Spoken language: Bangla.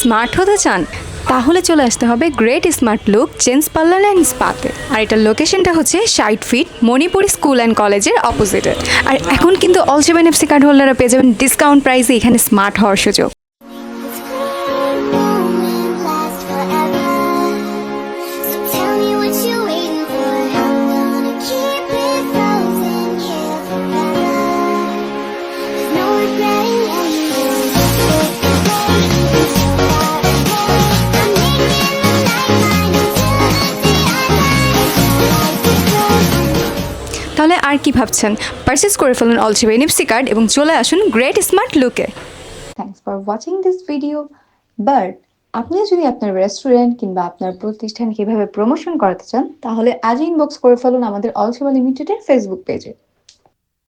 স্মার্ট হতে চান তাহলে চলে আসতে হবে great smart look gents parlour and স্পাতে। আর এটার লোকেশনটা হচ্ছে 60 ফিট মণিপুরি স্কুল অ্যান্ড কলেজের অপোজিটে। আর এখন কিন্তু অল 7FC কার্ড হোল্ডাররা পেয়ে যাবেন ডিসকাউন্ট প্রাইসে এখানে স্মার্ট হওয়ার সুযোগ। তাহলে আর কি ভাবছেন, পারচেস করে ফেলুন অল 7FC কার্ড এবং চলে আসুন গ্রেট স্মার্ট লুকে। Thanks for watching this video. But আপনিও যদি আপনার রেস্টুরেন্ট কিংবা আপনার প্রতিষ্ঠান কিভাবে প্রমোশন করাতে চান তাহলে আজই ইনবক্স করে ফেলুন আমাদের অল সেবা লিমিটেডের ফেসবুক পেজে।